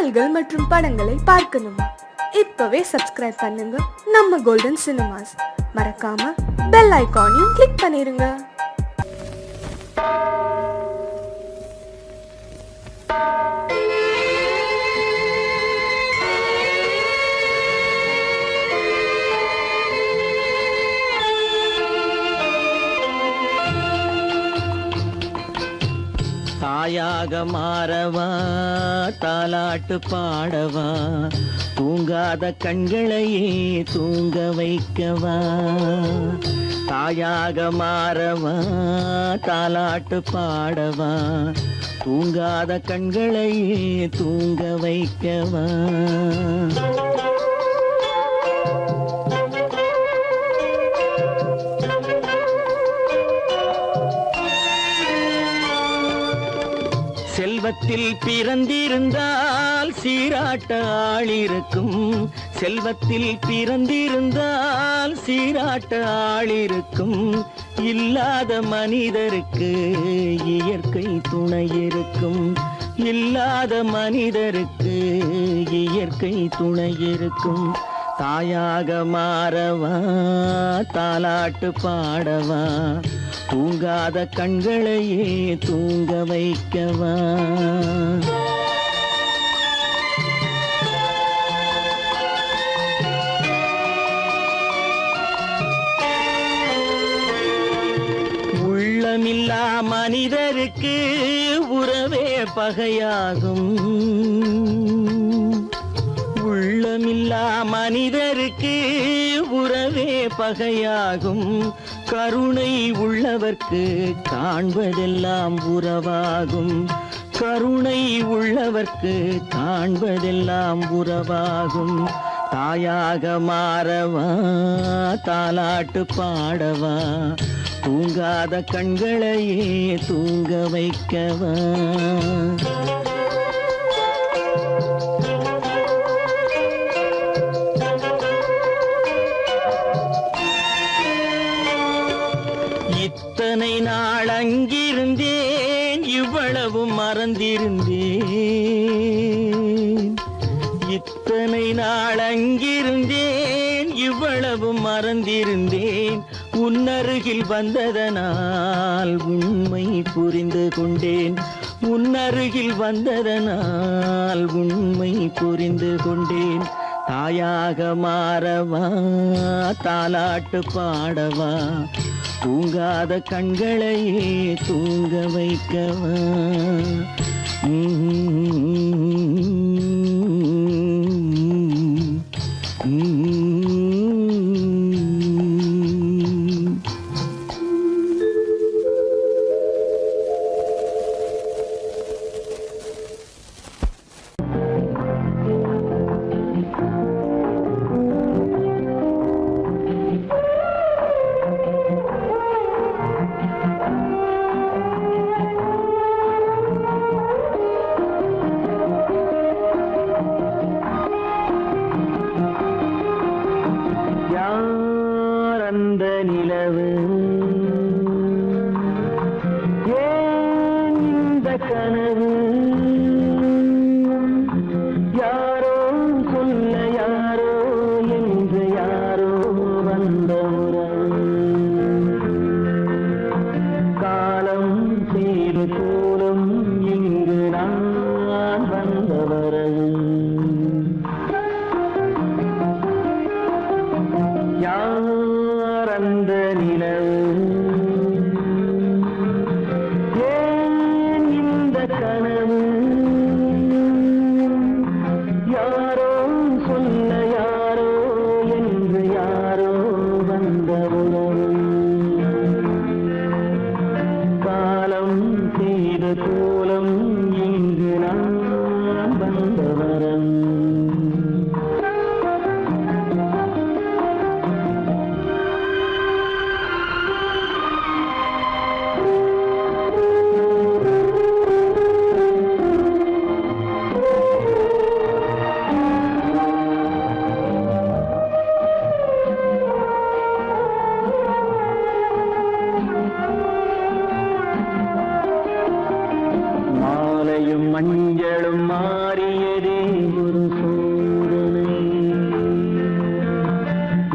பாடல்கள் மற்றும் படங்களை பார்க்கணுமா? இப்பவே சப்ஸ்கிரைப் பண்ணுங்க நம்ம கோல்டன் சினிமாஸ். மறக்காம பெல் ஐகானையும் கிளிக் பண்ணிருங்க. தாயாக மாறவா, தாலாட்டு பாடவா, தூங்காத கண்களையே தூங்க வைக்கவா. தாயாக மாறவா, தாலாட்டு பாடவா, தூங்காத கண்களையே தூங்க வைக்கவா. செல்வத்தில் பிறந்திருந்தால் சீராட்ட ஆளிருக்கும், செல்வத்தில் பிறந்திருந்தால் சீராட்ட ஆளிருக்கும். இல்லாத மனிதருக்கு இயற்கை துணை இருக்கும், இல்லாத மனிதருக்கு இயற்கை துணை இருக்கும். தாயாக மாறவா, தாலாட்டு பாடவா, தூங்காத கண்களையே தூங்க வைக்கவா. உள்ளமில்லா மனிதருக்கு உறவே பகையாகும், உள்ளமில்லா மனிதருக்கு உறவே பகையாகும். கருணை உள்ளவர்க்கு காண்பதெல்லாம் உறவாகும், கருணை உள்ளவர்க்கு காண்பதெல்லாம் உறவாகும். தாயாக மாறவா, தாலாட்டு பாடவா, தூங்காத கண்களையே தூங்க வைக்கவா. இத்தனை நாள் அங்கிருந்தேன், இவ்வளவு மறந்திருந்தேன். இத்தனை நாள் அங்கிருந்தேன், இவ்வளவு மறந்திருந்தேன். உன்னருகில் வந்ததனால் உண்மை புரிந்து கொண்டேன், உன்னருகில் வந்ததனால் உண்மை புரிந்து கொண்டேன். தாயாக மாறவா, தாலாட்டு பாடவா, தூங்காத கண்களையே தூங்க வைக்கவா.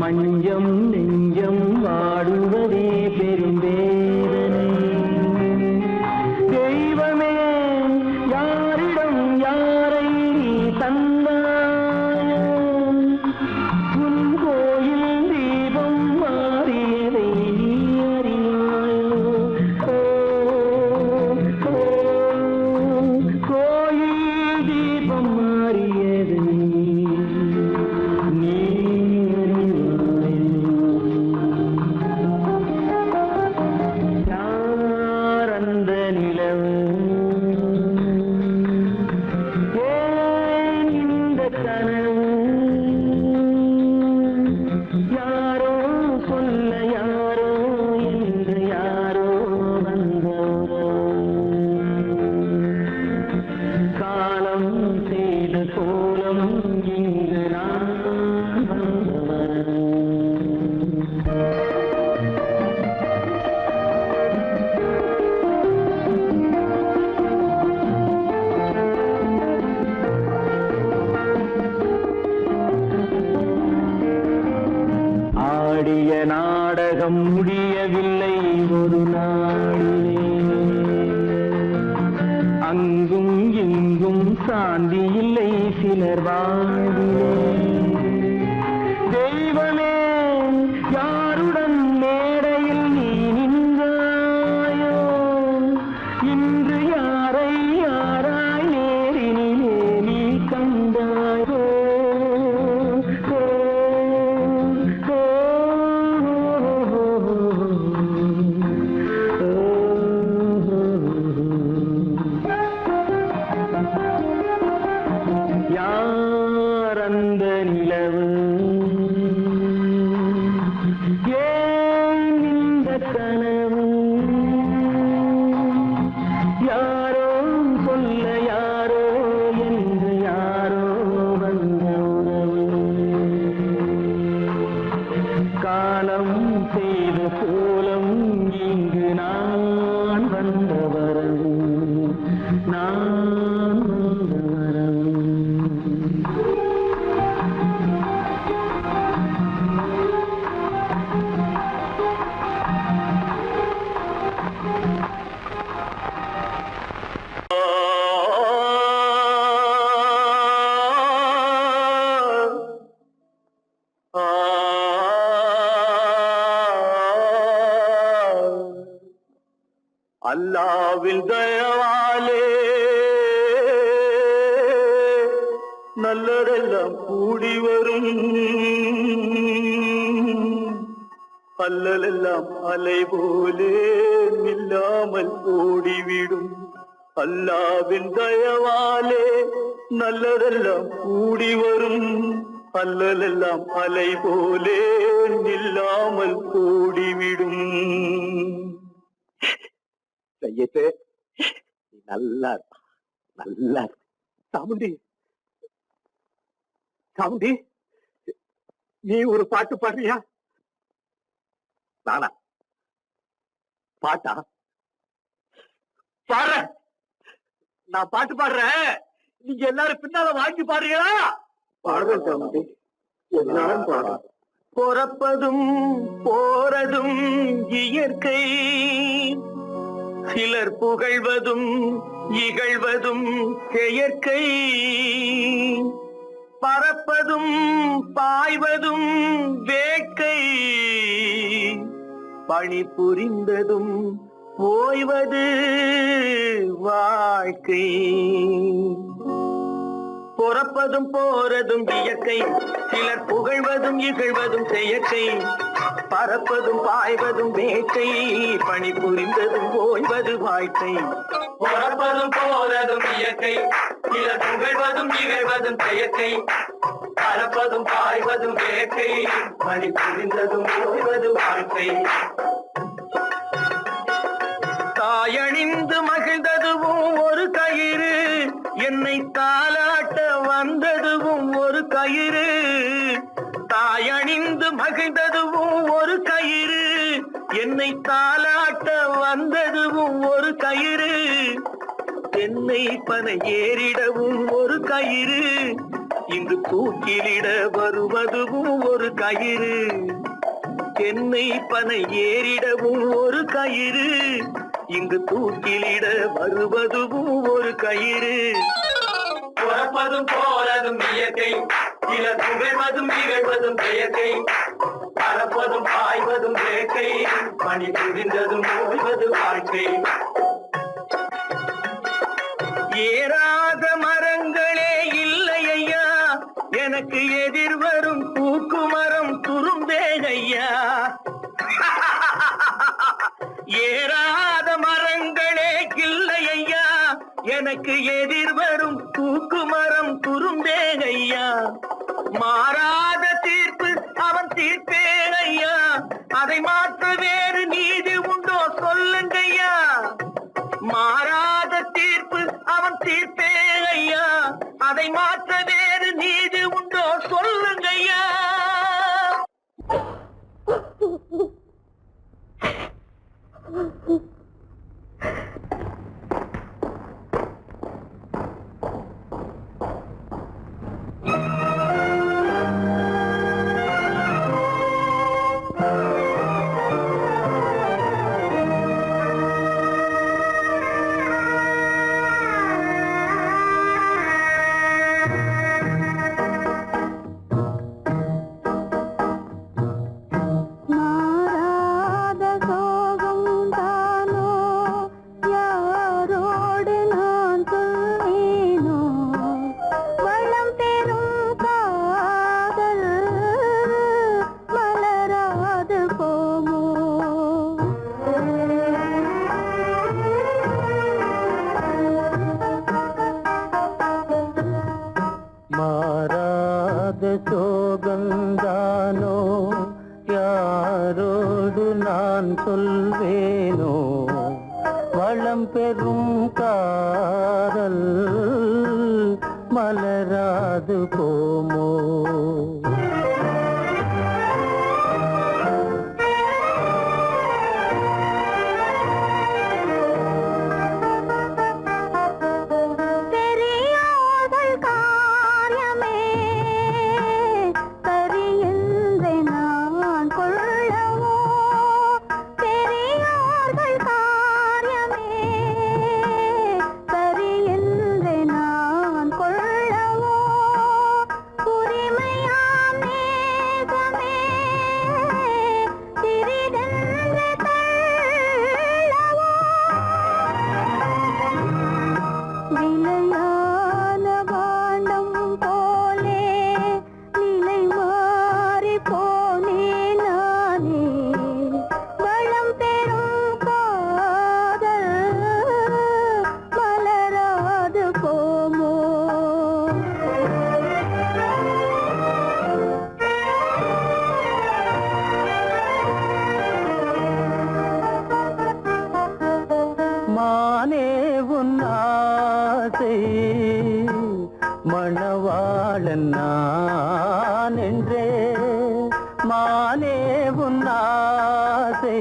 மஞ்சம் நெஞ்சம் வாடுவதே பெரும்பேதனை. தெய்வமே யாரிடம் யாரை நீ தந்தாயோ, உன் கோயில் தீபம் மாறியதை நீ அறியாயோ. கோயில் தீபம் மாறியதை நீ யார் அந்த நிலவு, ஏன் இந்த கனவு, யாரோ சொல்ல யாரோ என்று யாரோ வந்தோரோ, காலம் செய்த கோலம் இங்கு நான் வந்தவன். ஆடிய நாடகம் முடியவில்லை ஒரு நாளிலே, அங்கும் இங்கும் சாந்தி இல்லை சிலர் வாழ்விலே. தெய்வமே யாருடன் மேடையில் நீ நின்றாயோ, இன்று யாரை யாராய் நேரினிலே நீ கண்டாயோ. யார் அந்த நிலவு, ஏன் இந்த கனவு, யாரோ சொல்ல யாரோ என்று யாரோ வந்த உறவு, காலம் செய்த கோலம் இங்கு நான் வந்த வரவு, நான் வந்த வரவு. அல்லாவின் தயவாலே நல்லதெல்லாம் கூடி வரும், அல்லலெல்லாம் அலை போலே நில்லாமல் ஓடிவிடும். அல்லாவின் தயவாலே நல்லதெல்லாம் கூடி வரும், அல்லலெல்லாம் அலை போலே நில்லாமல் ஓடிவிடும். கையத்து நல்லா நல்லா சாமுண்டி, சாமுண்டி நீ ஒரு பாட்டு பாடுறியா? நானா பாட்டா பாடுற? நான் பாட்டு பாடுறேன், நீங்க எல்லாரும் பின்னால வாங்கி பாடுறீங்களா? பாடுறேன் சாமுண்டி, எல்லாரும் பாடு. பிறப்பதும் போறதும் இயற்கை, சிலர் புகழ்வதும் இகழ்வதும் செயற்கை, பறப்பதும் பாய்வதும் வேட்கை, பணி புரிந்ததும் ஓய்வது வாழ்க்கை. பிறப்பதும் போறதும் இயற்கை, சிலர் புகழ்வதும் இகழ்வதும் செயற்கை, பறப்பதும் பாய்வதும் வேட்கை, பணி புரிந்ததும் ஓய்வது வாழ்க்கை. பிறப்பதும் போறதும் இயற்கை, சிலர் புகழ்வதும் இகழ்வதும் செயற்கை, பறப்பதும் பாய்வதும் வேட்கை, பணி புரிந்ததும் ஓய்வது வாழ்க்கை. தாயணிந்து மகிழ்ந்ததுவும் ஒரு கயிறு, என்னை தாலாட்ட வந்ததுவும் ஒரு கயிறு. தாயணிந்து மகிழ்ந்ததுவும் ஒரு கயிறு, என்னை தாலாட்ட வந்ததுவும் ஒரு கயிறு. தென்னை பனை ஏறிடவும் ஒரு கயிறு, இங்கு தூக்கிலிட வருவதுவும் ஒரு கயிறு, தென்னை பனை ஏறிடவும் ஒரு கயிறு, இங்கு தூக்கிலிட வருவதுவும் ஒரு கயிறு. பிறப்பதும் போறதும் இயற்கை, சிலர் புகழ்வதும் நிகழ்வதும் செயற்கை, பறப்பதும் பாய்வதும் வேட்கை, பணி புரிந்ததும் ஓய்வது வாழ்க்கை. ஏறாத மரங்களே இல்லை ஐயா, எனக்கு எதிர் வரும் பூக்கு மரம் துரும்பேகையா. ஏறாத மரங்களே இல்லை ஐயா, எனக்கு எதிர் வரும் பூக்கு மரம் துரும்பேகையா. மாறாத தீர்ப்பு அவன் தீர்ப்பேகையா, அதை மாற்ற வேறு நீதி உண்டோ சொல்லுங்கய்யா. மாறாத தீர்ப்பு அவன் தீர்ப்பேகையா, அதை மாற்ற வேறு நீதி உண்டோ சொல்லுங்கய்யா. சோகந்தானோ யாரோடு நான் சொல்வேனோ, வளம் பெறும் காதல் மலராது போமோ. மணவாளன் நான் என்றே, மானே உன் ஆசை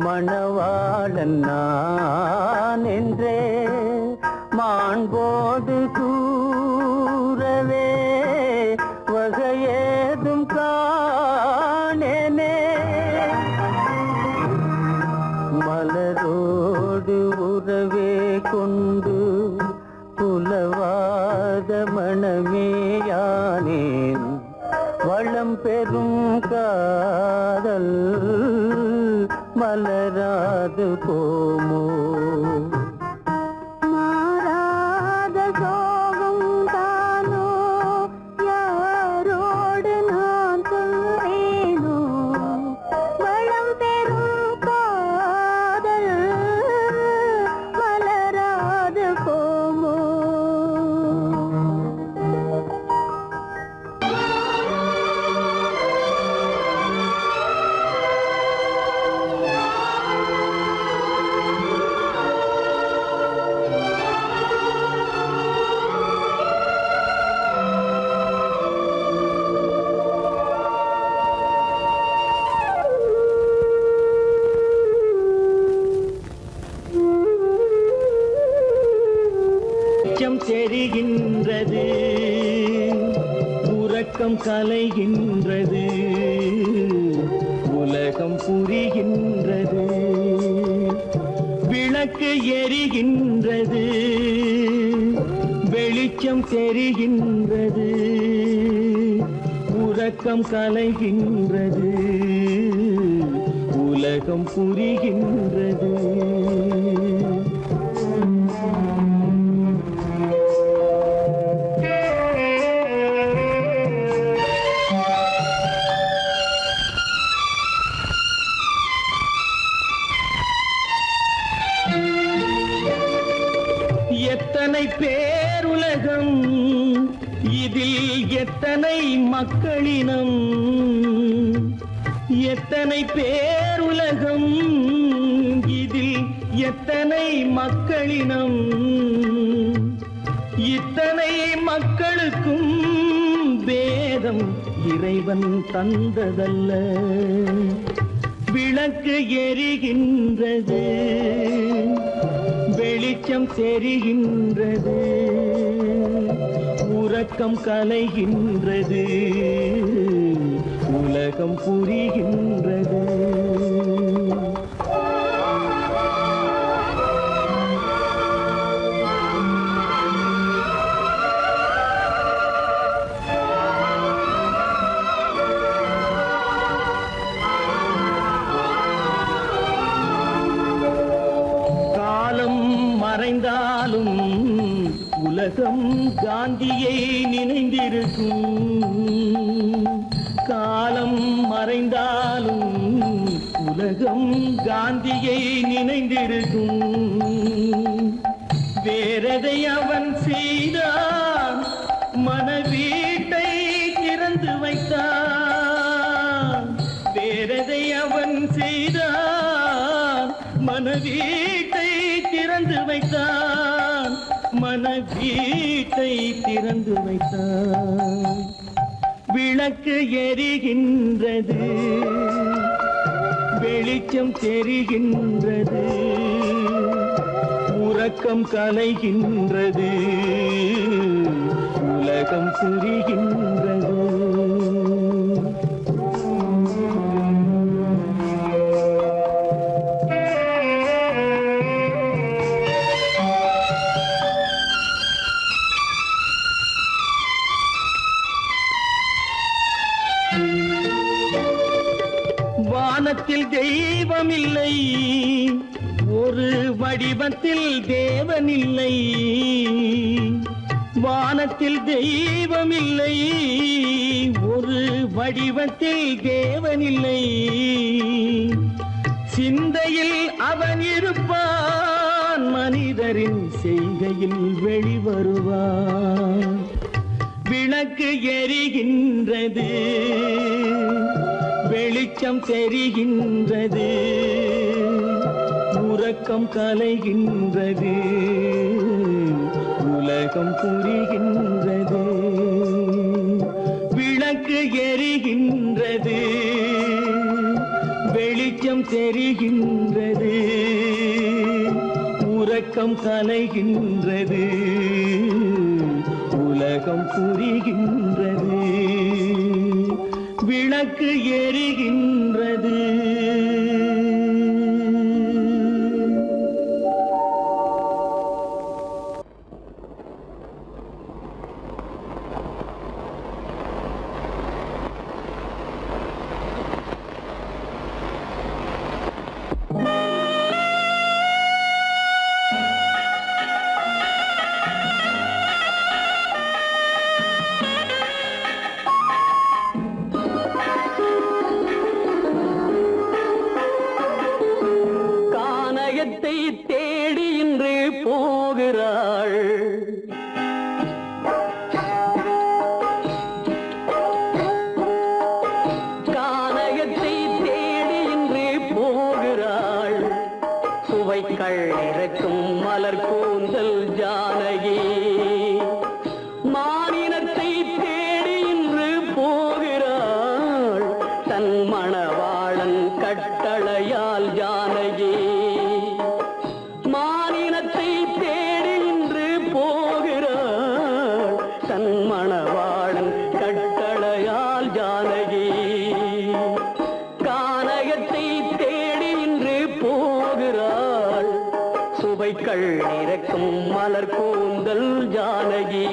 மணவாளன் நான் என்றே, மாண்போடு கூறவே வகையேதும் காணேனே. மலரோடு உறவே கொண்டு புலவாத மணமேயானேன், வளம் பெறும் காதல் மலராது போமோ. மாறாத சோகம் தானோ யாரோடு நான் சொல்வேனோ, வளம் பெறும் காதல் மலராது போமோ. கலைகின்றது, உறக்கம் கலைகின்றது, உலகம் புரிகின்றது. விளக்கு எரிகின்றது, வெளிச்சம் தெரிகின்றது, உறக்கம் கலைகின்றது, உலகம் புரிகின்றது. எத்தனை பேருலகம், இதில் எத்தனை மக்களினம், எத்தனை பேருலகம், இதில் எத்தனை மக்களினம், இத்தனை மக்களுக்கும் வேதம் இறைவன் தந்ததல்ல. விளக்கு எரிகின்றது, வெளிச்சம் தெரிகின்றது, உறக்கம் கலைகின்றது, உலகம் புரிகின்றது. மறைந்தாலும் உலகம் காந்தியை நினைந்திருக்கும். காலம் மறைந்தாலும் உலகம் காந்தியை நினைந்திருக்கும். வேறதை அவன் செய்தான், மனவீட்டை திறந்து வைத்தான். வேறதை அவன் செய்தான், மனவீட்டை திறந்து வைத்தான், மனவீட்டை திறந்து வைத்தான். விளக்கு எரிகின்றது, வெளிச்சம் தெரிகின்றது, உறக்கம் கலைகின்றது, உலகம் புரிகின்றது. வானத்தில் தெய்வமில்லை, ஒரு வடிவத்தில் தேவனில்லை. வானத்தில் தெய்வமில்லை, ஒரு வடிவத்தில் தேவனில்லை. சிந்தையில் அவன் இருப்பான், மனிதரின் செய்கையில் வெளிவருவான். விளக்கு எரிகின்றது, வெளிச்சம் தெரிகின்றது, உறக்கம் கலைகின்றது, உலகம் புரிகின்றது. விளக்கு எரிகின்றது, வெளிச்சம் தெரிகின்றது, உறக்கம் கலைகின்றது, உலகம் புரிகின்றது. விளக்கு எரிகின்றது. தன் மணவாளன் கட்டளையால் ஜானகி கானகத்தை தேடி இன்று போகிறாள் சுவைக்கள் இறக்கும் மலர் கூந்தல் ஜானகி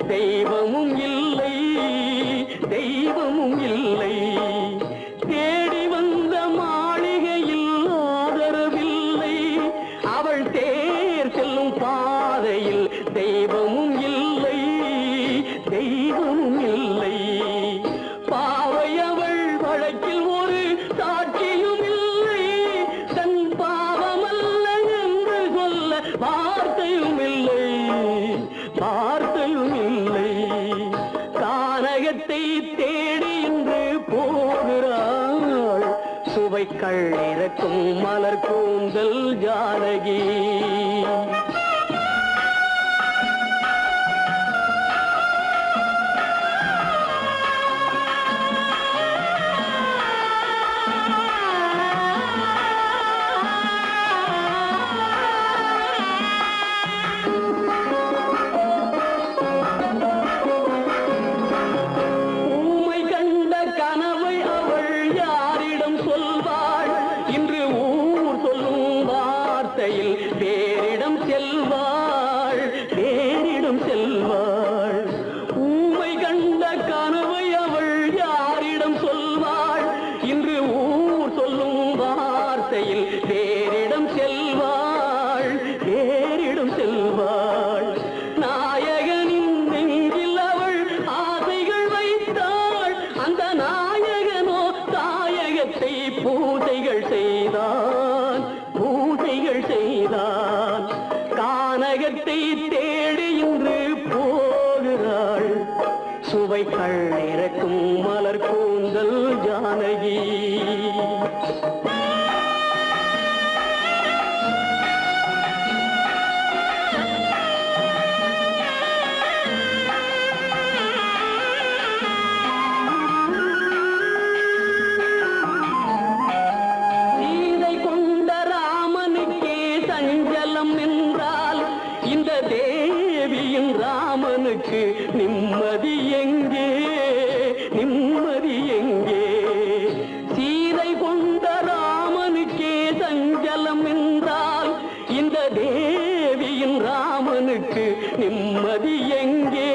தெய்வமும் இல்லை தெய்வமும் இல்லை தேடி வந்த மாளிகையில் ஆதரவில்லை அவள் தேர் செல்லும் பாதையில் தெய்வமும் இல்லை தெய்வமும் இல்லை பாவை அவள் வழக்கில் ஒரு சாட்சியும் இல்லை தன் பாவமல்ல என்று சொல்ல வார்த்தையும் இல்லை வார்த்தையும் இல்லை கானகத்தை தேடி இன்று போகிறாள் சுவைக்கள் இறக்கும் மலர் கூந்தல் ஜானகி வேறிடம் செல்வாள் வேறிடம் செல்வாள் ஊமை கண்ட கனவை அவள் யாரிடம் சொல்வாள் இன்று ஊர் சொல்லும் வார்த்தையில் வேறிடம் செல்வாள் வேறிடம் செல்வாள் நாயகனின் நெஞ்சில் அவள் ஆசைகள் வைத்தாள் அந்த நாயகனோ தாயகத்தை பூஜைகள் செய்தான் பூஜைகள் செய்தான் கானகத்தை தேடி இன்று போகிறாள் சுவைக்கள் இறக்கும் மலர் கூந்தல் ஜானகி தேவியின் ராமனுக்கு நிம்மதி எங்கே நிம்மதி எங்கே சீதை கொண்ட ராமனுக்கே சஞ்சலம் என்றால் இந்த தேவியின் ராமனுக்கு நிம்மதி எங்கே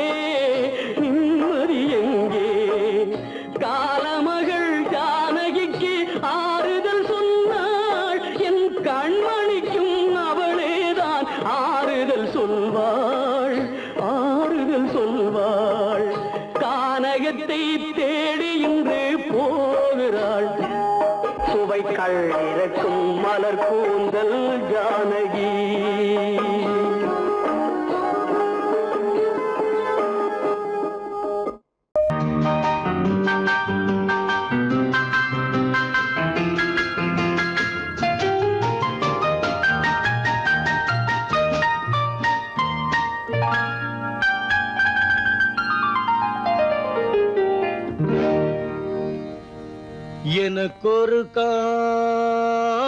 நிம்மதி எங்கே காலமகள் ஜானகிக்கு ஆறுதல் சொன்னாள் என் கண்மணிக்கும் அவளேதான் ஆறுதல் சொல்வாள் ஆறுதல் சொல்வாள் கானகத்தை தேடி இன்று போகிறாள் சுவைக்கள் இறக்கும் மலர் கூந்தல் ஜானகி எனக்கொரு காதலி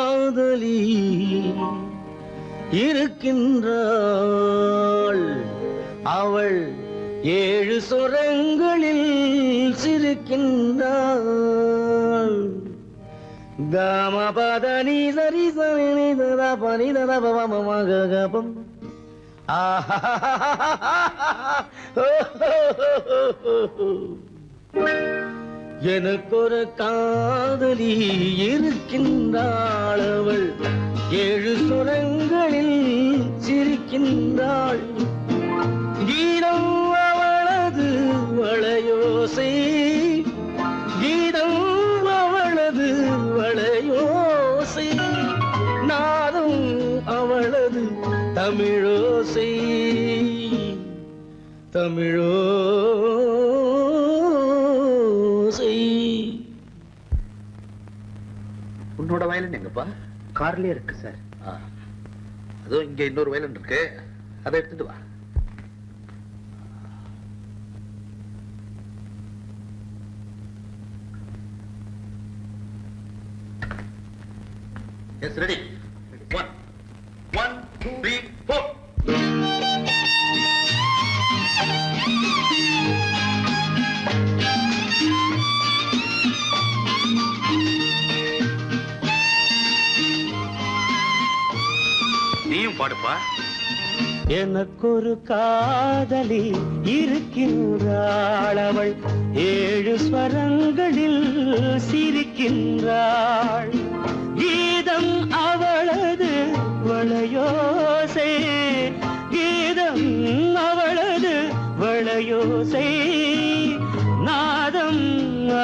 இருக்கின்றாள் அவள் 7 சொரங்களில் சிரிக்கின்றாள் காமபதனி சரி சரி ததா பனி ததா பவமகபம் எனக்கொரு காதலி இருக்கின்றாள் அவள் 7 சொரங்களில் சிரிக்கின்றாள் கீதம் அவளது வளையோசை கீதம் அவளது வளையோசை நாதம் அவளது தமிழோசை தமிழோ உன்னோட வயலின் எங்கப்பா? கார்லயே இருக்கு சார். அதோ இங்க இன்னொரு வயலின் இருக்கு, அதை எடுத்துட்டு வா. Yes, ready. 1 1 2 3 4. நீயும் பாடுப்பா. எனக்கொரு காதலி இருக்கின்றாள், அவள் 7 ஸ்வரங்களில் சிரிக்கின்றாள். கீதம் அவளது வளையோசை, கீதம் அவளது வளையோசை, நாதம்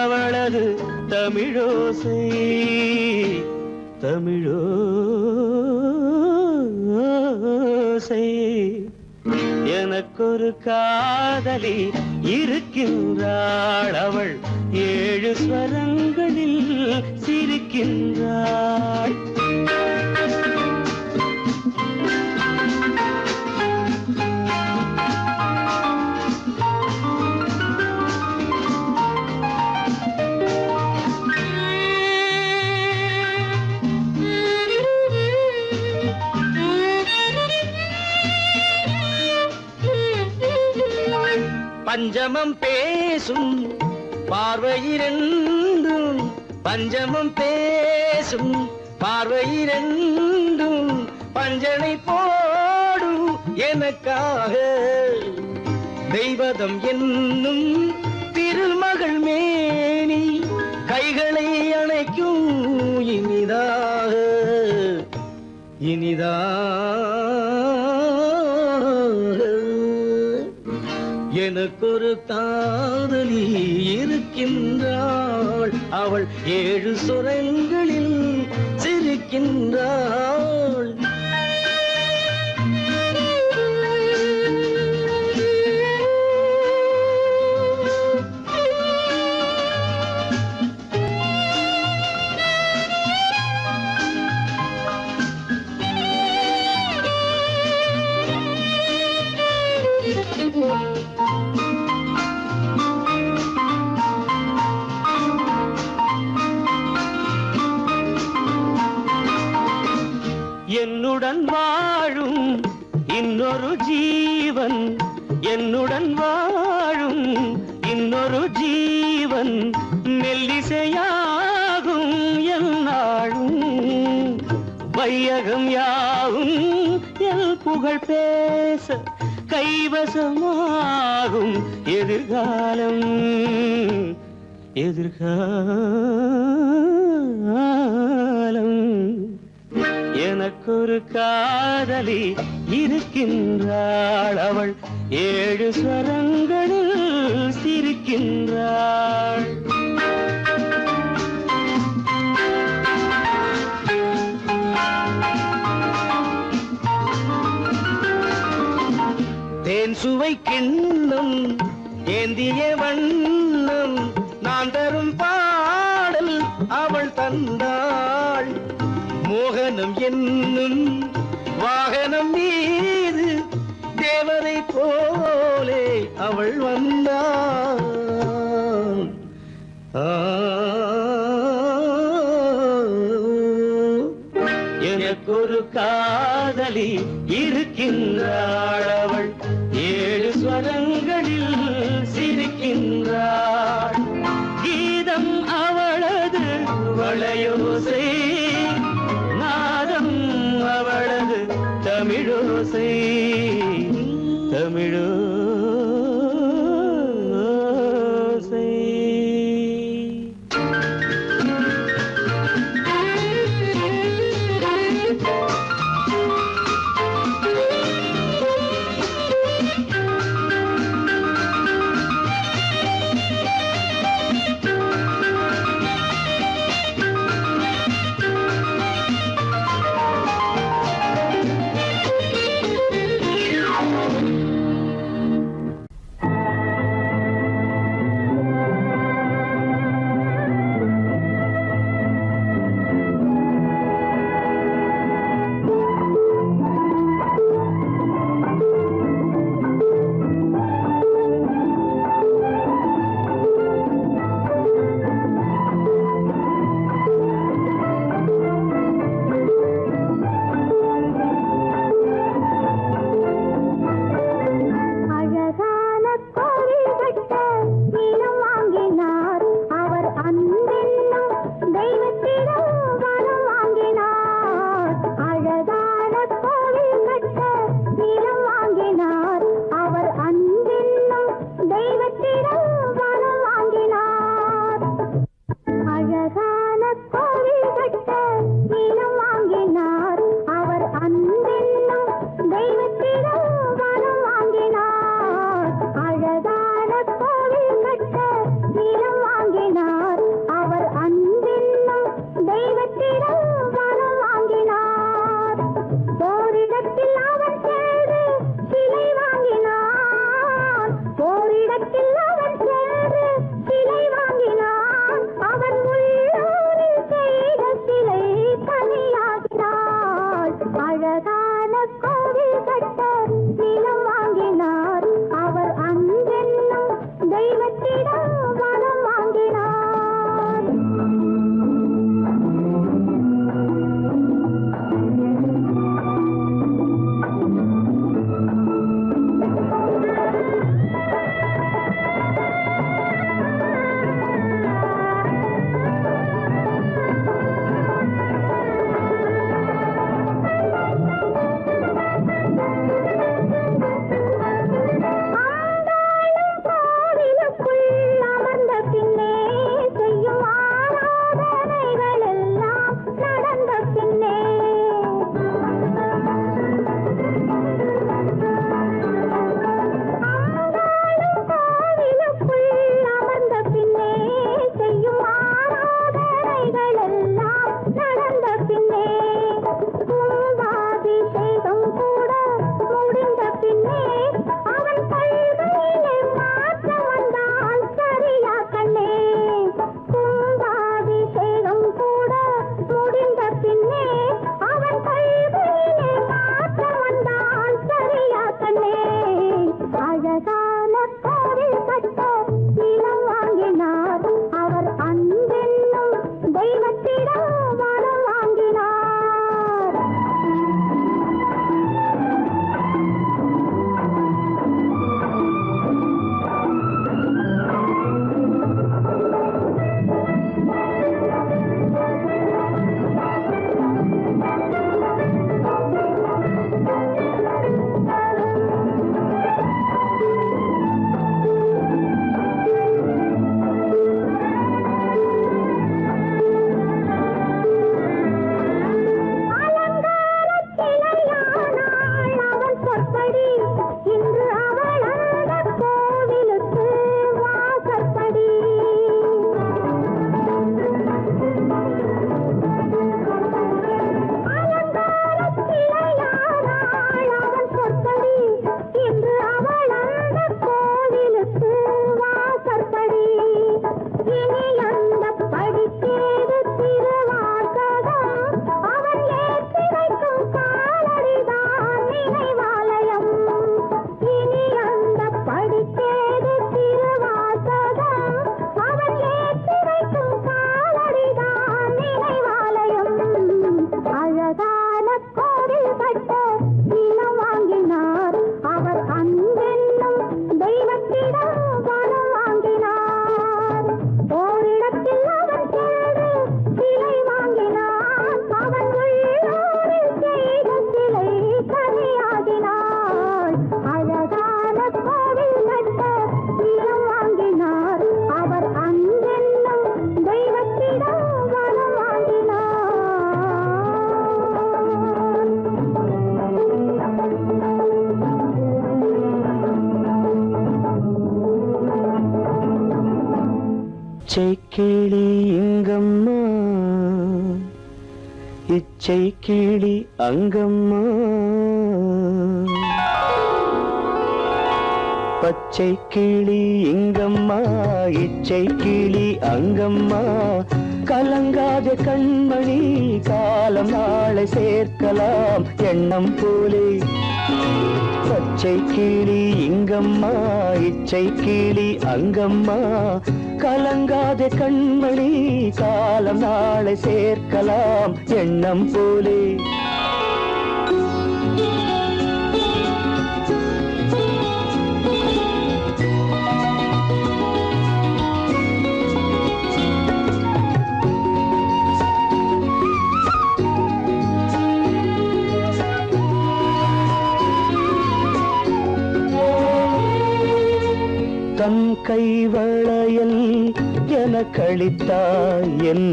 அவளது தமிழோசை, தமிழோசை. எனக்கொரு காதலி இருக்கின்றாள், அவள் 7 ஸ்வரங்களில் சிரிக்கின்றாள். பஞ்சமம் பேசும் பார்வையிரண்டும், பஞ்சமம் பேசும் பார்வையிரண்டும் பஞ்சனை போடும் எனக்காக. தெய்வதம் என்னும் திருமகள் மேனி கைகளை அணைக்கும் இனிதாக, இனிதாக. எனக்கொரு காதலி இருக்கின்றாள், அவள் 7 சுரங்களில் சிரிக்கின்றாள். என்னுடன் வாழும் இன்னொரு ஜீவன், என்னுடன் வாழும் இன்னொரு ஜீவன் மெல்லிசையாகும் என்னாலும். வையகம் யாவும் எல் புகழ் பேச கைவசமாகும் எதிர்காலம், எதிர்காலம். எனக்கொரு காதலி இருக்கின்றாள், அவள் 7 ஸ்வரங்களில் சிரிக்கின்றாள். தேன் சுவை கிண்ணம் ஏந்திய வண்ணம் நான் தரும் பாடல் அவள் தந்தாள். மோகனம் என்னும் வாகனம் மீது தேவரை போலே அவள் வந்தாள். எனக்கொரு காதலி இருக்கின்றாள், அவள் 7 ஸ்வரங்களில் சிரிக்கின்றாள். கீதம் அவளது வளையோசை, நாதம் அவளது தமிழோசை, தமிழோசை. பச்சை கிளி இங்கம்மா, இச்சை கிளி அங்கம்மா. பச்சை கிளி இங்கம்மா, இச்சை கிளி அங்கம்மா. கலங்காத கண்மணி, காலம் நாளை சேர்க்கலாம் எண்ணம் போலே. பச்சை கிளி இங்கம்மா, இச்சை கிளி அங்கம்மா. கலங்காத கண்மணி, காலம் நாளை சேர்க்கலாம் எண்ணம் போலே. தன் கைவளையல் எனக்களித்தாய் என்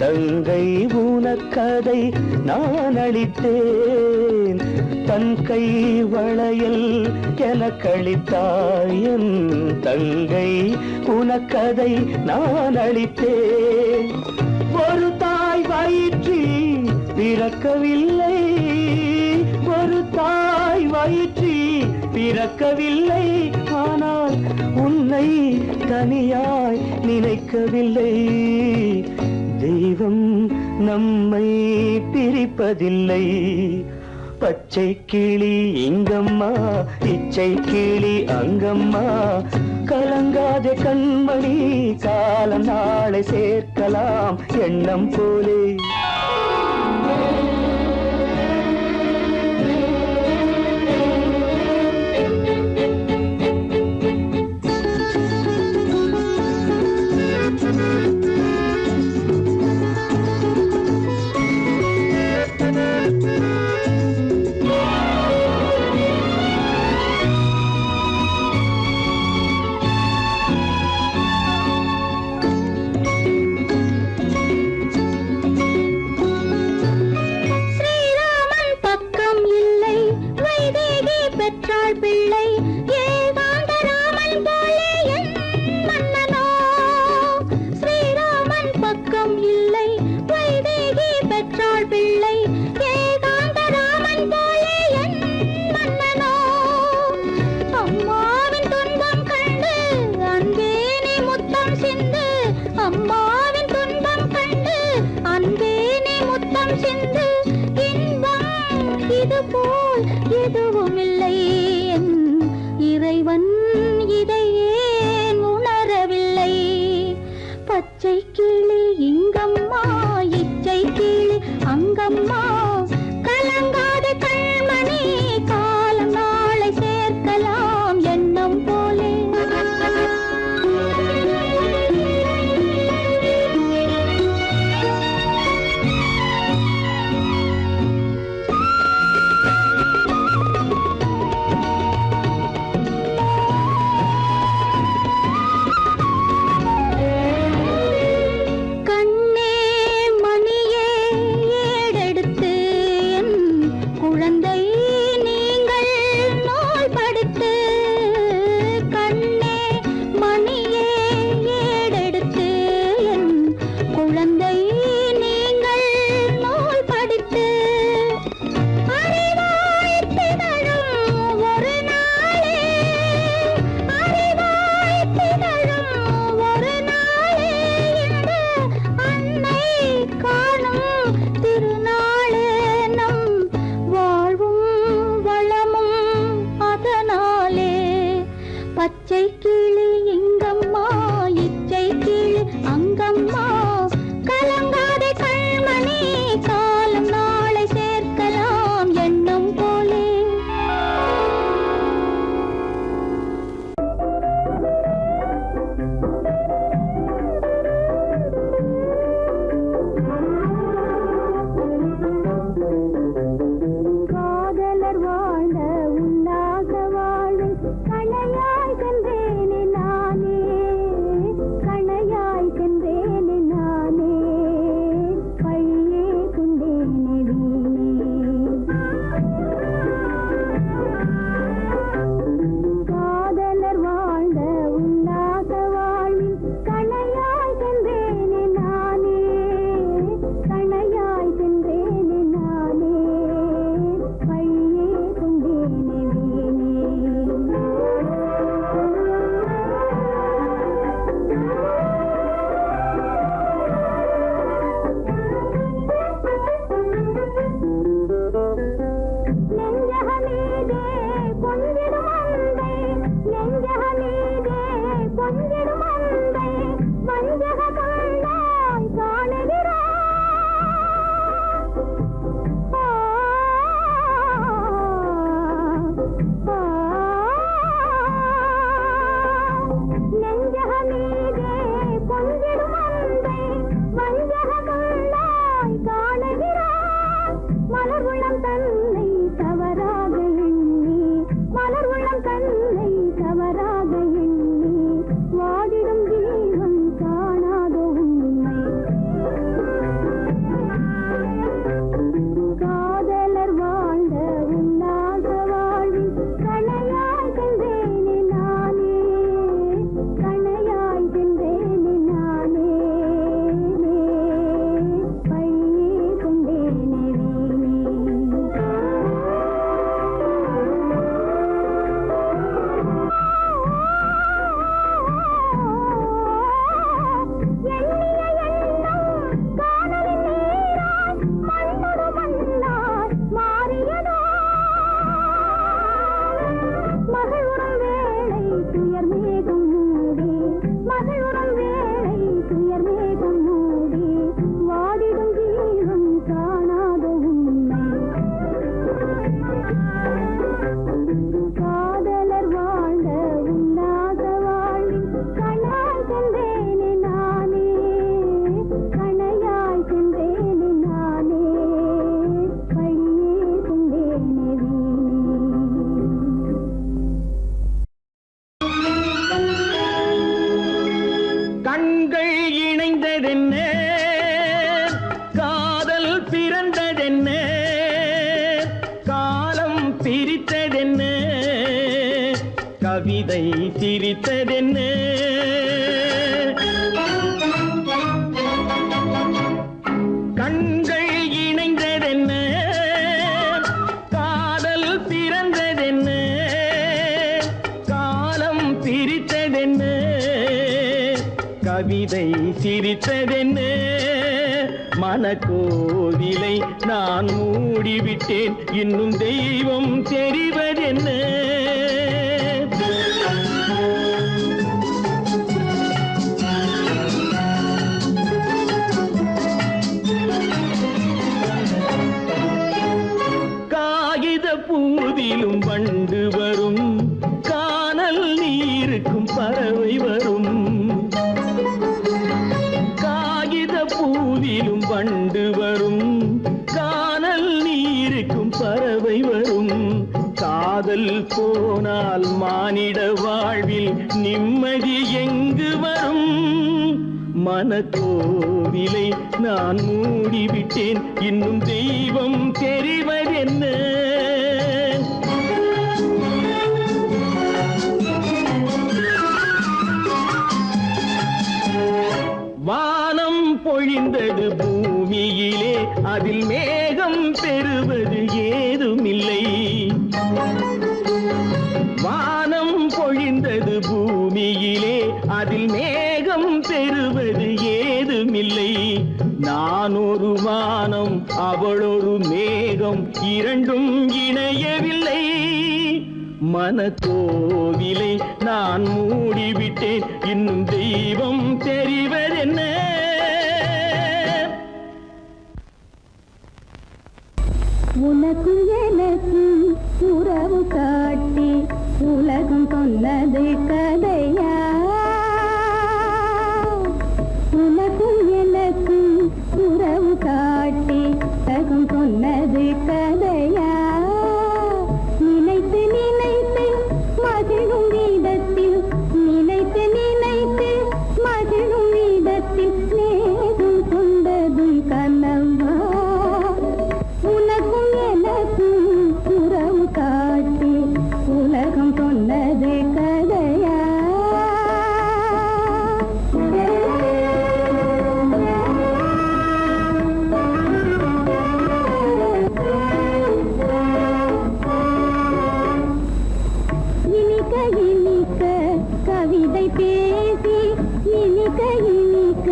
தங்கை, உனக்கதை நான் அளித்தேன். தன் கைவளையல் எனக்களித்தாய் என் தங்கை, உனக்கதை நான் அளித்தேன். ஒரு தாய் வயிற்றில் பிறக்கவில்லை, ஒரு தாய் வயிற்றில் பிறக்கவில்லை. ஆனால் உன்னை தனியாய் நினைக்கவில்லை. தெய்வம் நம்மை பிரிப்பதில்லை. பச்சை கிளி இங்கம்மா, இச்சை கிளி அங்கம்மா. கலங்காத கண்மணி, காலம் நாளை சேர்க்கலாம் எண்ணம் போலே. கவிதை சிரித்ததென்ன கண்கள் இணைந்ததென்ன காதல் பிறந்ததென்ன காலம் பிரித்ததென்ன கவிதை சிரித்ததென்ன மனக்கோவிலை நான் மூடிவிட்டேன் இன்னும் தெய்வம் தெரிவதென்ன காகித பூவிலும் வண்டு வரும் கானல் நீருக்கும் பறவை வரும் பூவிலும் வண்டு வரும் கானல் நீருக்கும் பறவை வரும் காதல் போனால் மானிட வாழ்வில் நிம்மதி எங்கு வரும் மனக்கோவிலை நான் மூடிவிட்டேன் இன்னும் தெய்வம் தெரிவதென்ன வானம் பொழிந்தது பூமியிலே அதில் மேகம் பெறுவது ஏதுமில்லை வானம் பொழிந்தது பூமியிலே அதில் மேகம் பெறுவது ஏதுமில்லை நான் ஒரு வானம் அவளொரு மேகம் இரண்டும் இணையவில்லை மனக்கோவிலை நான் மூடிவிட்டேன் இன்னும் தெய்வம் தெரிவதென்ன உனக்கும் எனக்கும் உறவு காட்டி உலகம் சொன்னது கதையா உனக்கும் எனக்கும் உறவு காட்டி உலகம் சொன்னது கதையா நினைத்து நினைத்து மகிழும் வீதத்தில் நினைத்து நினைத்து மகிழும் வீதத்தில் நேரும் கொண்டதும் கனவா உனக்கும் எனக்கும் உறவு காட்டி உலகம் சொன்னது கதையா இனிக்க இனிக்க கவிதை பேசி இனிக்க இனிக்க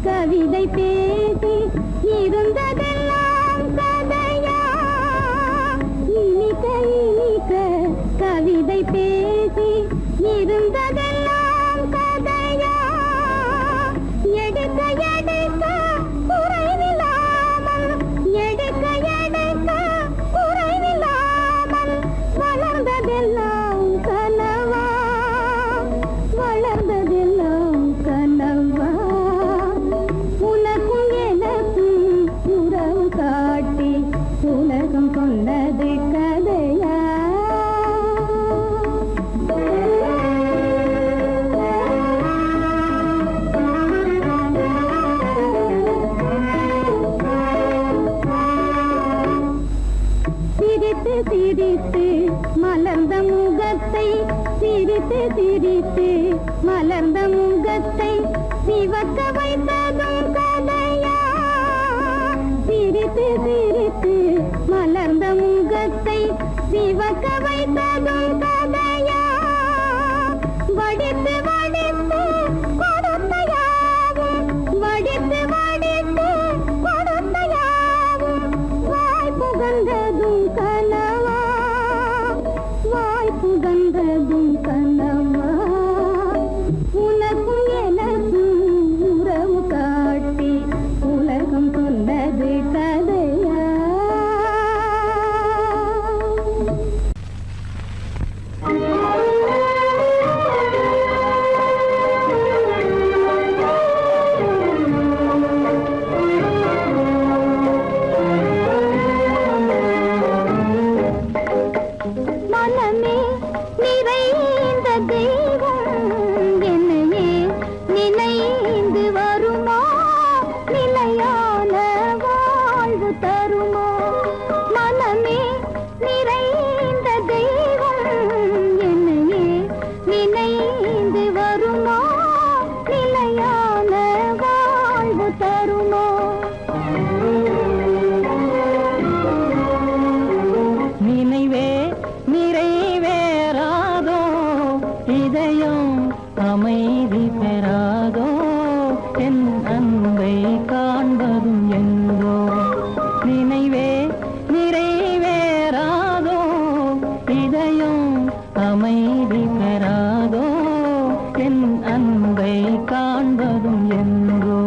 கவிதை பேசி இருந்ததெல்லாம் கதையா இனிக்க இனிக்க கவிதை பேசி இருந்ததெல்லாம் கதையா எடுக்க எடுக்க குறைவில்லாமல் எடுக்க எடுக்க குறைவில்லாமல் வளர்ந்ததெல்லாம் கனவா வளர்ந்ததெல்லாம் கனவா உனக்கும் எனக்கும் உறவு காட்டி உலகம் கொண்டது கதையா சிரித்து சிரித்து மலர்ந்த முகத்தை சிரித்து சிரித்து மலர்ந்த முகத்தை சிவக்க வைத்ததும் கதையா சிரித்து சிரித்து மலர்ந்த முகத்தை சிவக்க வைத்ததும் கதையா வடித்து வடித்து கொடுத்தையாவும் வடித்து வடித்து கொடுத்தையாவும் வாய் புகழ்ந்ததும் கனவா வாய் புகழ்ந்ததும் கனவா உனக்கும் எனக்கும் உறவு காட்டி உலகம் சொன்னது கதையா பெறாதோ என் அன்பை காண்பதும் என்றோ நினைவே நிறைவேறாதோ இதயம் அமைதி பெறாதோ என் அன்பை காண்பதும் என்றோ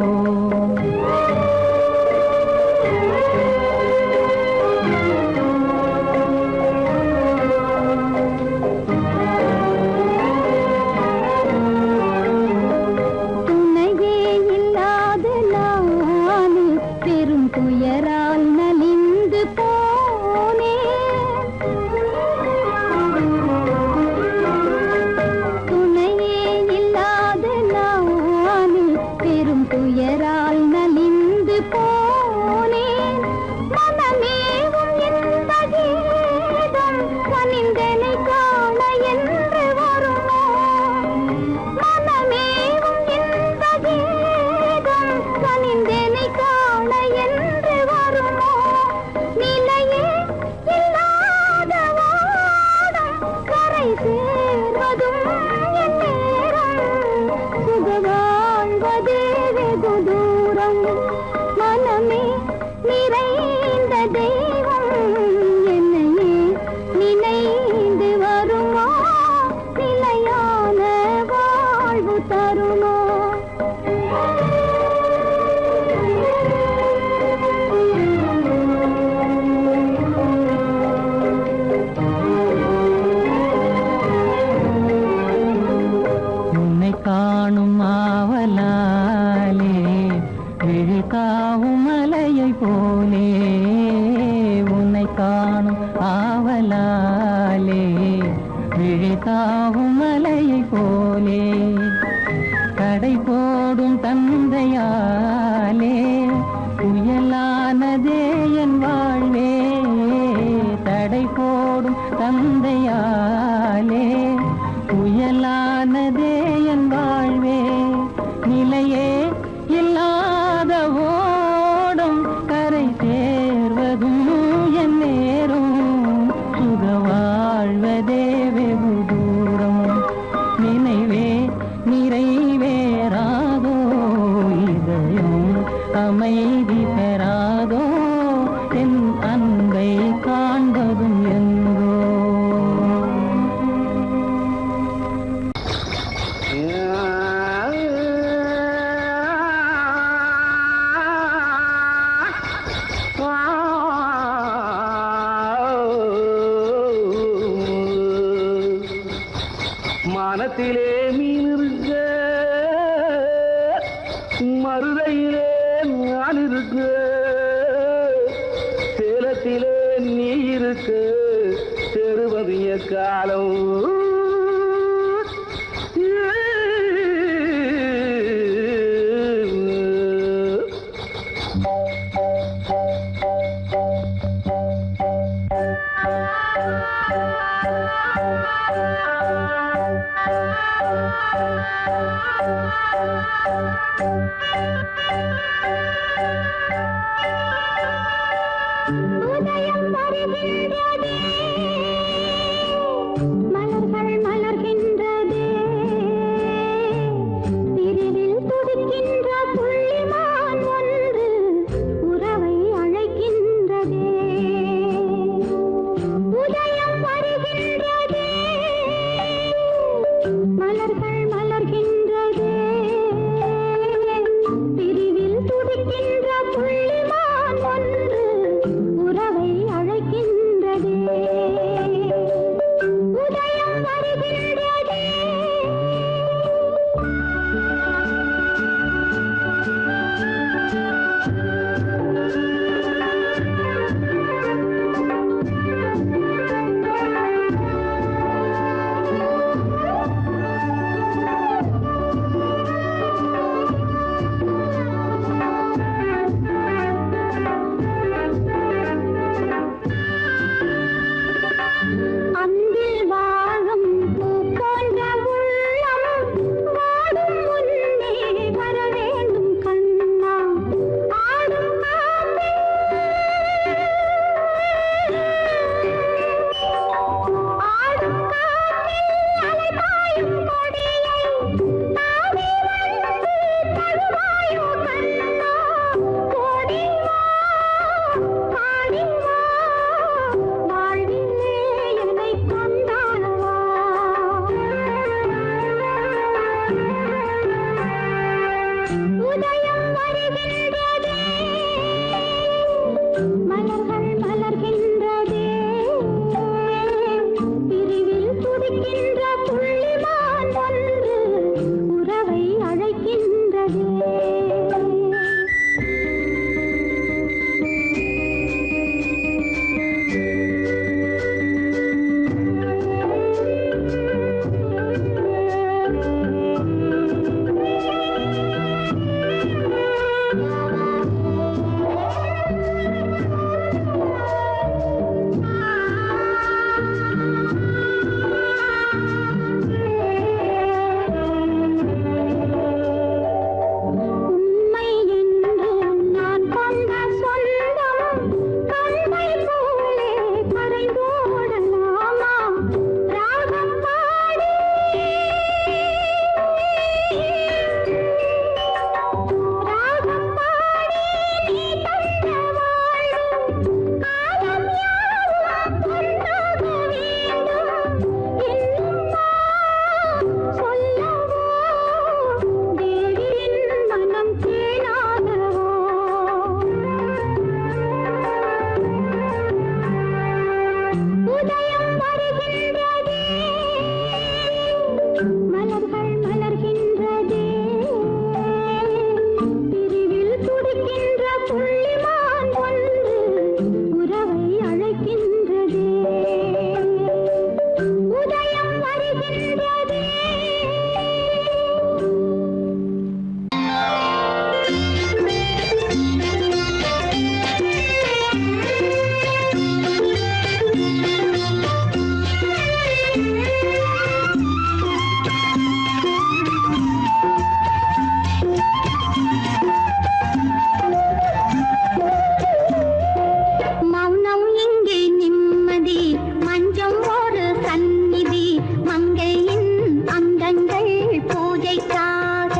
மனத்திலே மீன் இருக்க மருதையிலே நான் இருக்க சேலத்திலே நீ இருக்க தெருவதிய காலம் உதயம் வருகின்றதே, மலர்கள் மலர்கின்றதே, பிரிவில் துடிக்கின்ற புள்ளிமான் ஒன்று உறவை அழைக்கின்றதே. உதயம் வருகின்றதே, மலர்கள் மலர்கின்றதே, பிரிவில் துடிக்கின்ற புள்ளிமான் ஒன்று உறவை அழைக்கின்றதே. உதயம் வருகின்றதே மலர்கள் மலர்கின்றதே பிரிவில் துடிக்கின்ற புள்ளிமான் ஒன்று உறவை அழைக்கின்றதே உண்மை என்று நான் கொண்ட சொந்தம் கண்மை போலே கரைந்தோடலாமா ராகம் பாடி ராகம் பாடி நீ தந்த வாழும் காலம் யாவும் பொன்னாக வேண்டும் இன்னும் நான் சொல்லவோ தேவியின் மனம் தேனாகவோ உதயம் வருகின்றதே மலர்கள் மலர்கின்றதே பிரிவில் துடிக்கின்ற புள்ளிமான் ஒன்று உறவை அழைக்கின்றதே உதயம் வருகின்றதே மௌனம் இங்கே நிம்மதி மஞ்சம் ஒரு சந்நிதி மங்கையின் அங்கங்கள் பூஜைக்காக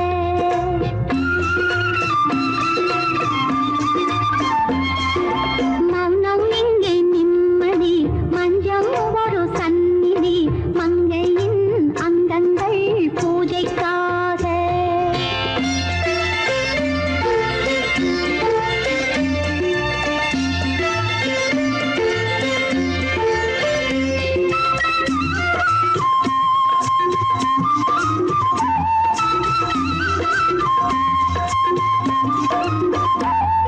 மௌனம் இங்கே நிம்மதி மஞ்சம் ஒரு சந்நிதி மங்கையின் அங்கங்கள் பூஜைக்காக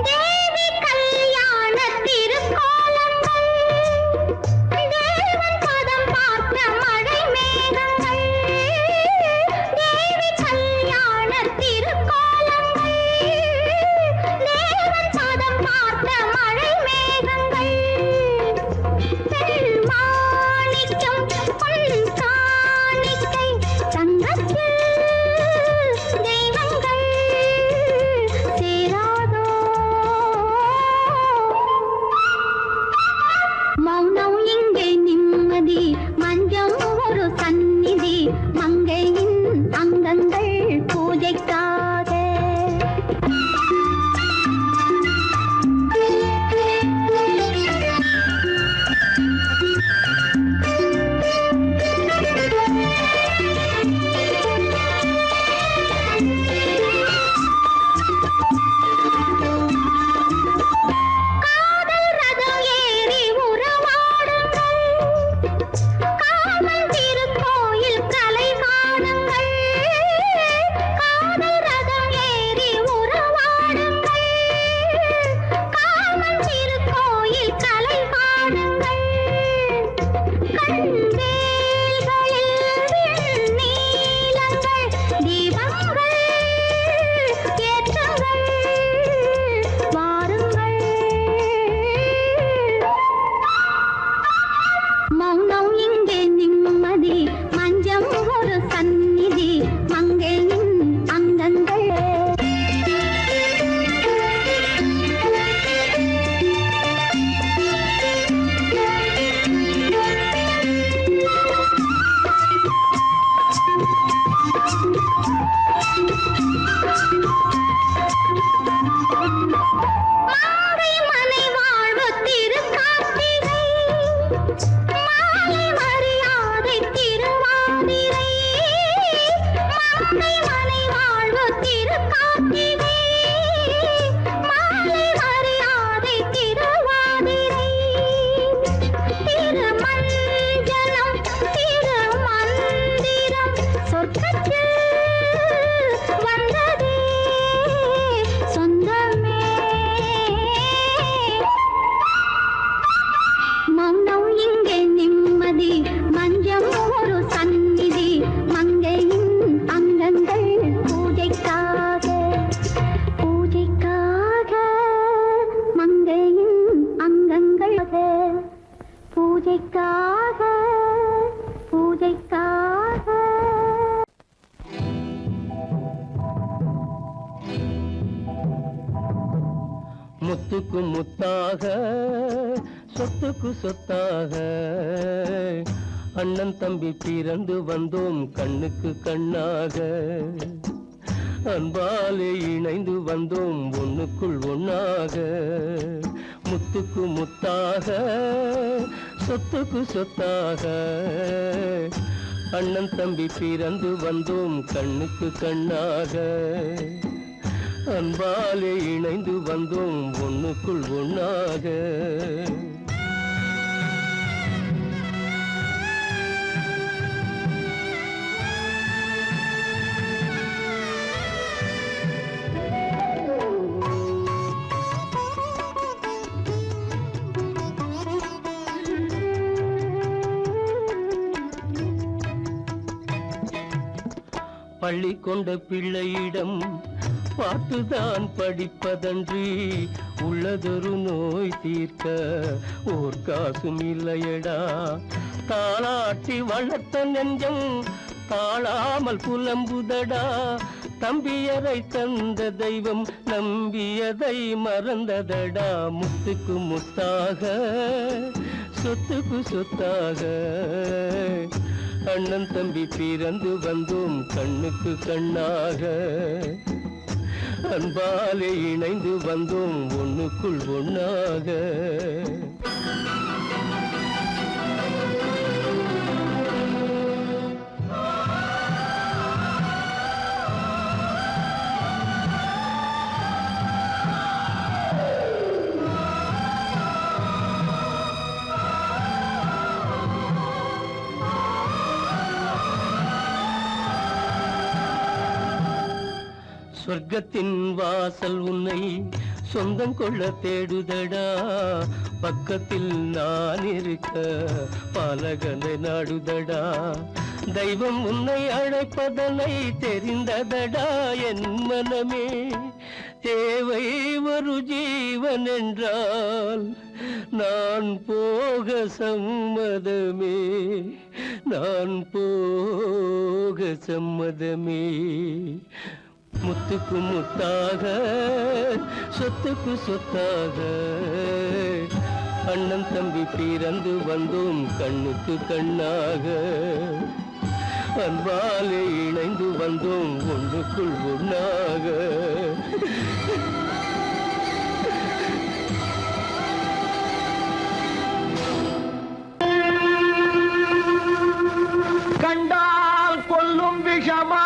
தேவி கல்யாண திருக்கோலங்கள் தேவன் பதம் பார்த்த மழை மேகங்கள் தேவி கல்யாண திருக்கோலங்கள் தேவன் பதம் பார்த்த மழை மேகங்கள் மாணிக்கம் பொன் காணிக்கை தங்கத்தில் தெய்வங்கள் சேராதோ மௌனம் இங்கே நிம்மதி மஞ்சம் ஒரு சந்நிதி மங்கையின் அங்கங்கள் பூஜைக்காக காதல் ரதம் ஏறி உறவாடுங்கள் காமன் திருக்கோயில் கலை காணுங்கள் காதல் ரதம் ஏறி உறவாடுங்கள் காமன் திருக்கோயில் கலை காணுங்கள் கண்வேல்களில் நீலங்கள் தீபங்கள் ஏற்றுங்கள் வாருங்கள் மௌனம் இங்கே நிம்மதி மஞ்சம் ஒரு சந்நிதி மங்கையின் அங்கங்கள் மாங்கை மனை வாழ்வு திருக்கார்த்திகை மாலை மரியாதை திருவாதிரை மாங்கை மனை வாழ்வு திருக்கார்த்திகை முத்துக்கு முத்தாக சொத்துக்கு சொத்தாக அண்ணன் தம்பி பிறந்து வந்தோம் கண்ணுக்கு கண்ணாக அன்பாலே இணைந்து வந்தோம் ஒண்ணுக்குள் ஒண்ணாக முத்துக்கு முத்தாக சொத்துக்கு சொத்தாக அண்ணன் தம்பி பிறந்து வந்தோம் கண்ணுக்கு கண்ணாக அன்பாலே இணைந்து வந்தோம் ஒண்ணுக்குள் ஒண்ணாக பள்ளி கொண்ட பிள்ளையிடம் பார்த்துதான் படிப்பதன்றி உள்ளதொரு நோய் தீர்க்க ஓர் காசும் இல்லையடா தாளாட்டி வளர்த்த நெஞ்சம் தாழாமல் புலம்புதடா தம்பியரை தந்த தெய்வம் நம்பியதை மறந்ததடா முத்துக்கு முத்தாக சொத்துக்கு சொத்தாக அண்ணன் தம்பி பிறந்து வந்தோம் கண்ணுக்கு கண்ணாக அன்பாலே இணைந்து வந்தோம் ஒண்ணுக்குள் ஒண்ணாக சொர்க்கத்தின் வாசல் உன்னை சொந்தம் கொள்ள தேடுதடா பக்கத்தில் நான் இருக்க பாலகனை நாடுதடா தெய்வம் உன்னை அழைப்பதனை தெரிந்ததடா என் மனமே தேவை ஒரு ஜீவன் என்றால் நான் போக சம்மதமே நான் போக சம்மதமே முத்துக்கு முத்தாக சொத்துக்கு சொத்தாக அண்ணன் தம்பி பிறந்து வந்தோம் கண்ணுக்கு கண்ணாக அன்பாலே இணைந்து வந்தோம் ஒன்றுக்குள் ஒண்ணாக கண்டால் கொல்லும் விஷமா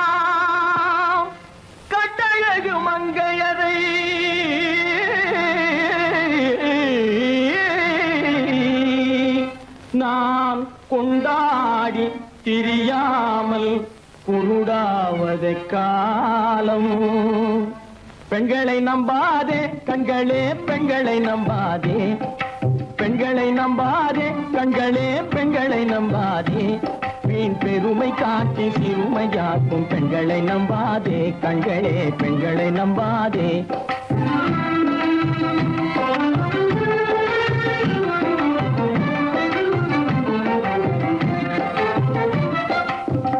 கட்டழகு மங்கையரை நான் கொண்டாடி திரியாமல் குருடாவதை காலம் பெண்களை நம்பாதே கண்களே பெண்களை நம்பாதே பெண்களை நம்பாதே கண்களே பெண்களை நம்பாதே வீண் பெருமை காட்டி சிறுமையாக்கும் பெண்களை நம்பாதே கண்களே பெண்களை நம்பாதே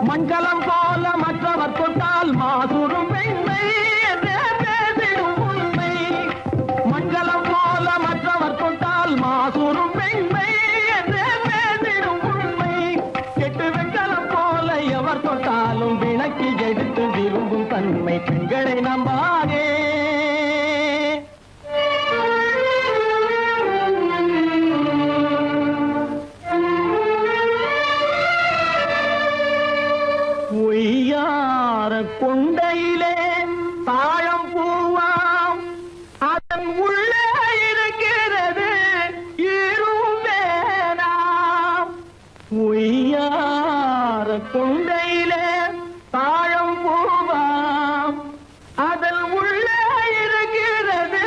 மண்கலம் போல மற்றவர் தொட்டால் மாசுரும் பெண்மை என்றே பேசிடும் உண்மை மண்கலம் போல மற்றவர் தொட்டால் மாசுரும் பெண்மை என்றே பேசிடும் உண்மை கெட்டு வெண்கலம் போல எவர் தொட்டாலும் விளக்கி எடுத்து விரும்பும் தன்மை பெண்களை நம்பாதே பொய்யார கொண்டையிலே தாழம் பூவாம் அதன் உள்ளே இருக்கிறது ஈரும் வேணாம் பொய்யார கொண்டையிலே தாழம் பூவாம் அதன் உள்ளே இருக்கிறது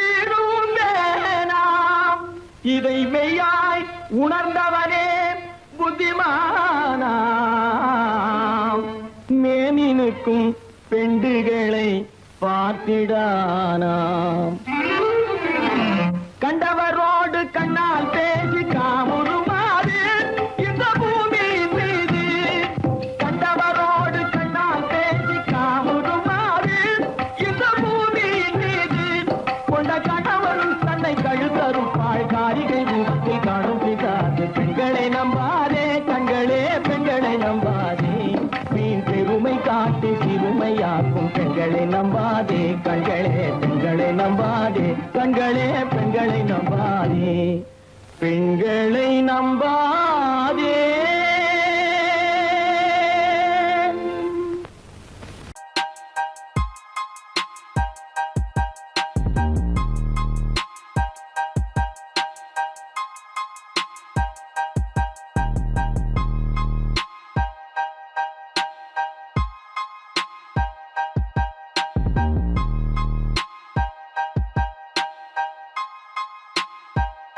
ஈரும் வேணாம் இதை மெய்யாய் உணர்ந்தவனே புத்திமானாம் மேனினுக்கும் பெண்டுகளை பார்த்திடானாம் கண்டவரோடு கண்ணால் பேசி காமுறுமாறு இந்த பூமியின் மீது கண்டவரோடு கண்ணால் பேசி காமுறுமாறு இந்த பூமியின் மீது கொண்ட கண்ண நம்பாதே கண்களே பெண்களை நம்பாதே கண்களே பெண்களை நம்பாதே பெண்களை நம்பாதே